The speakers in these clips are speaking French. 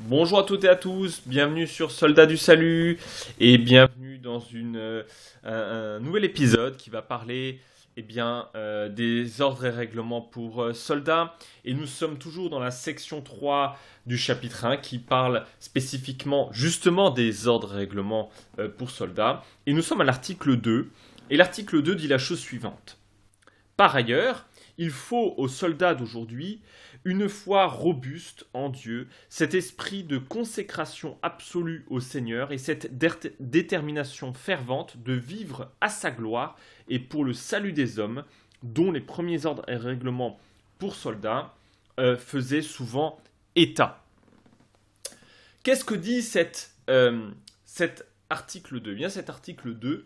Bonjour à toutes et à tous, bienvenue sur Soldats du Salut et bienvenue dans un nouvel épisode qui va parler des ordres et règlements pour soldats. Et nous sommes toujours dans la section 3 du chapitre 1 qui parle spécifiquement justement des ordres et règlements pour soldats. Et nous sommes à l'article 2 et l'article 2 dit la chose suivante. Par ailleurs, il faut aux soldats d'aujourd'hui une foi robuste en Dieu, cet esprit de consécration absolue au Seigneur et cette détermination fervente de vivre à sa gloire et pour le salut des hommes, dont les premiers ordres et règlements pour soldats faisaient souvent état. Qu'est-ce que dit cet article 2 ? Bien, cet article 2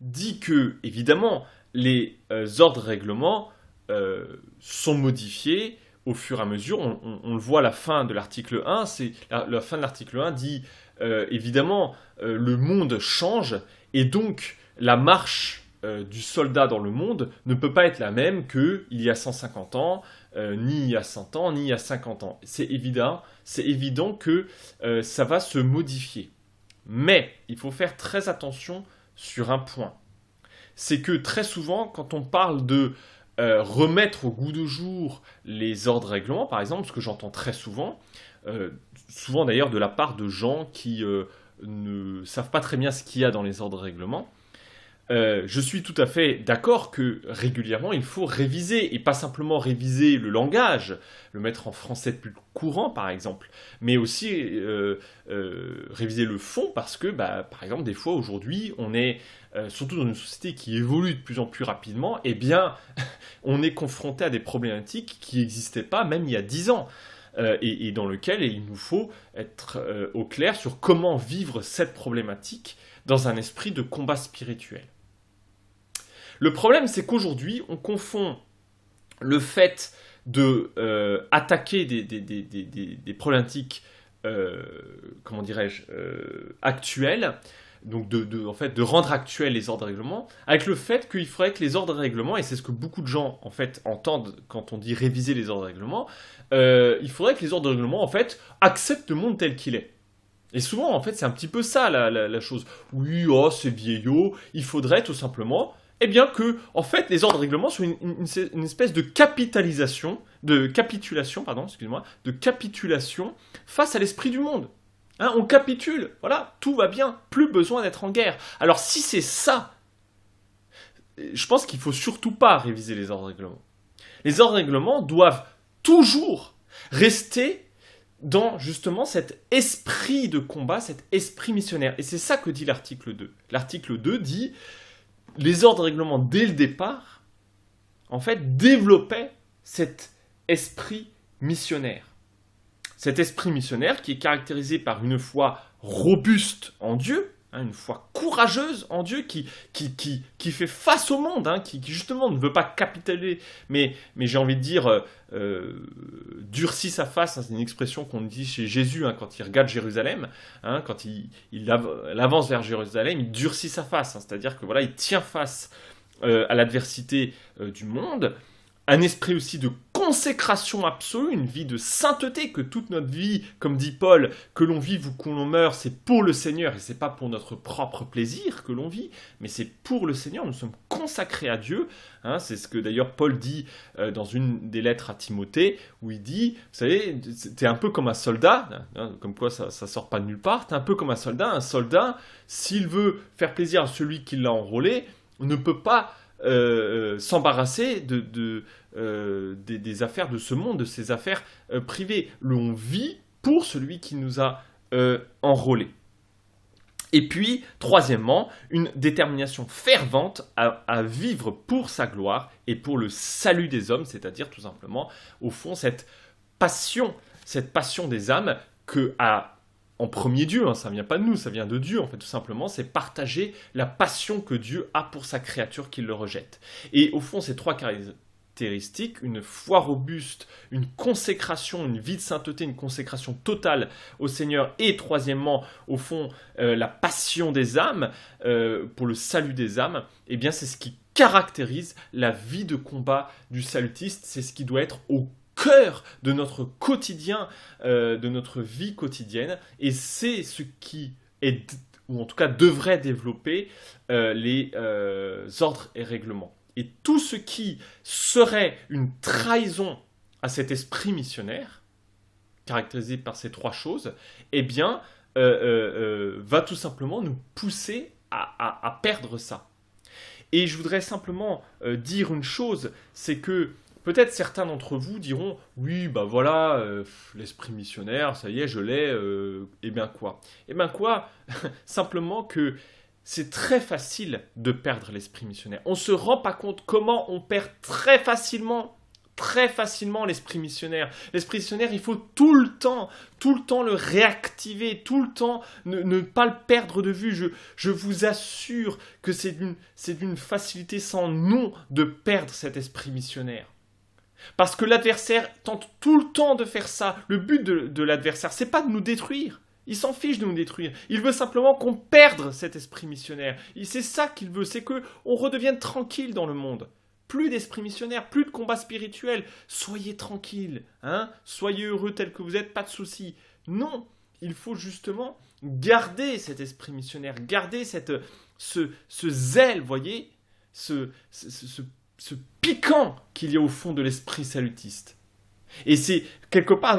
dit que, évidemment, les ordres et règlements sont modifiés au fur et à mesure. On le voit à la fin de l'article 1. La fin de l'article 1 dit, évidemment, le monde change et donc la marche du soldat dans le monde ne peut pas être la même qu'il y a 150 ans, ni il y a 100 ans, ni il y a 50 ans. C'est évident que ça va se modifier. Mais il faut faire très attention sur un point. C'est que très souvent, quand on parle de remettre au goût du jour les ordres règlements, par exemple, ce que j'entends très souvent, souvent d'ailleurs de la part de gens qui ne savent pas très bien ce qu'il y a dans les ordres règlements, je suis tout à fait d'accord que régulièrement il faut réviser, et pas simplement réviser le langage, le mettre en français plus courant par exemple, mais aussi réviser le fond parce que, par exemple, des fois aujourd'hui on est, surtout dans une société qui évolue de plus en plus rapidement, eh bien on est confronté à des problématiques qui n'existaient pas même il y a 10 ans. Et dans lequel il nous faut être au clair sur comment vivre cette problématique dans un esprit de combat spirituel. Le problème, c'est qu'aujourd'hui, on confond le fait de attaquer des problématiques, comment dirais-je, actuelles, donc en fait, de rendre actuels les ordres et règlements, avec le fait qu'il faudrait que les ordres et règlements, et c'est ce que beaucoup de gens en fait entendent quand on dit réviser les ordres et règlements, il faudrait que les ordres et règlements en fait acceptent le monde tel qu'il est. Et souvent, en fait, c'est un petit peu ça la chose. Oui, oh, c'est vieillot, il faudrait tout simplement, eh bien que, en fait, les ordres et règlements sont une espèce de capitulation face à l'esprit du monde. Hein, on capitule, voilà, tout va bien, plus besoin d'être en guerre. Alors si c'est ça, je pense qu'il ne faut surtout pas réviser les ordres et règlements. Les ordres et règlements doivent toujours rester dans justement cet esprit de combat, cet esprit missionnaire. Et c'est ça que dit l'article 2. L'article 2 dit, les ordres et règlements dès le départ, en fait, développaient cet esprit missionnaire. Cet esprit missionnaire qui est caractérisé par une foi robuste en Dieu, une foi courageuse en Dieu, qui fait face au monde, qui justement ne veut pas capituler, mais j'ai envie de dire, durcit sa face, c'est une expression qu'on dit chez Jésus quand il regarde Jérusalem, quand il avance vers Jérusalem, il durcit sa face, c'est-à-dire que voilà, il tient face à l'adversité du monde, un esprit aussi de consécration absolue, une vie de sainteté, que toute notre vie, comme dit Paul, que l'on vive ou que l'on meure, c'est pour le Seigneur, et c'est pas pour notre propre plaisir que l'on vit, mais c'est pour le Seigneur, nous sommes consacrés à Dieu, c'est ce que d'ailleurs Paul dit dans une des lettres à Timothée, où il dit, vous savez, t'es un peu comme un soldat, comme quoi ça sort pas de nulle part, t'es un peu comme un soldat, s'il veut faire plaisir à celui qui l'a enrôlé, ne peut pas s'embarrasser des affaires de ce monde, de ses affaires privées. On vit pour celui qui nous a enrôlés. Et puis, troisièmement, une détermination fervente à vivre pour sa gloire et pour le salut des hommes, c'est-à-dire tout simplement, au fond, cette passion des âmes en premier Dieu, ça vient pas de nous, ça vient de Dieu, en fait, tout simplement, c'est partager la passion que Dieu a pour sa créature qui le rejette. Et au fond, ces trois caractéristiques, une foi robuste, une consécration, une vie de sainteté, une consécration totale au Seigneur, et troisièmement, au fond, la passion des âmes, pour le salut des âmes, eh bien, c'est ce qui caractérise la vie de combat du salutiste, c'est ce qui doit être au cœur de notre quotidien, de notre vie quotidienne, et c'est ce qui est, ou en tout cas devrait développer les ordres et règlements. Et tout ce qui serait une trahison à cet esprit missionnaire, caractérisé par ces trois choses, eh bien, va tout simplement nous pousser à perdre ça. Et je voudrais simplement dire une chose, c'est que peut-être certains d'entre vous diront, oui, bah voilà, l'esprit missionnaire, ça y est, je l'ai, et bien quoi? Et bien quoi? Simplement que c'est très facile de perdre l'esprit missionnaire. On ne se rend pas compte comment on perd très facilement l'esprit missionnaire. L'esprit missionnaire, il faut tout le temps le réactiver, tout le temps ne pas le perdre de vue. Je vous assure que c'est d'une facilité sans nom de perdre cet esprit missionnaire. Parce que l'adversaire tente tout le temps de faire ça. Le but de l'adversaire, c'est pas de nous détruire. Il s'en fiche de nous détruire. Il veut simplement qu'on perde cet esprit missionnaire. C'est ça qu'il veut, c'est qu'on redevienne tranquille dans le monde. Plus d'esprit missionnaire, plus de combat spirituel. Soyez tranquille, hein? Soyez heureux tel que vous êtes, pas de soucis. Non, il faut justement garder cet esprit missionnaire, garder ce zèle, voyez, ce piquant qu'il y a au fond de l'esprit salutiste. Et c'est quelque part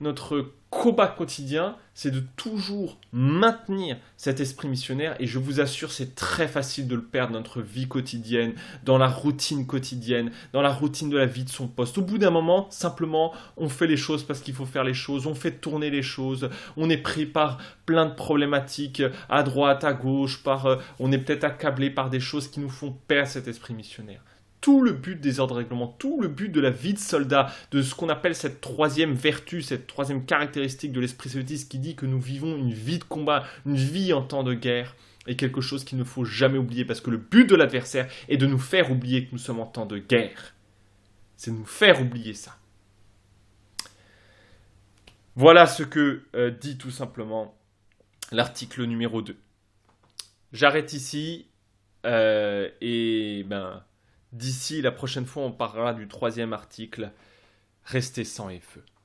notre combat quotidien, c'est de toujours maintenir cet esprit missionnaire. Et je vous assure, c'est très facile de le perdre dans notre vie quotidienne, dans la routine quotidienne, dans la routine de la vie de son poste. Au bout d'un moment, simplement, on fait les choses parce qu'il faut faire les choses, on fait tourner les choses, on est pris par plein de problématiques à droite, à gauche, on est peut-être accablé par des choses qui nous font perdre cet esprit missionnaire. Tout le but des ordres et règlements, tout le but de la vie de soldat, de ce qu'on appelle cette troisième vertu, cette troisième caractéristique de l'esprit salutiste qui dit que nous vivons une vie de combat, une vie en temps de guerre, est quelque chose qu'il ne faut jamais oublier parce que le but de l'adversaire est de nous faire oublier que nous sommes en temps de guerre. C'est de nous faire oublier ça. Voilà ce que dit tout simplement l'article numéro 2. J'arrête ici et d'ici la prochaine fois, on parlera du troisième article. Restez sang et feu.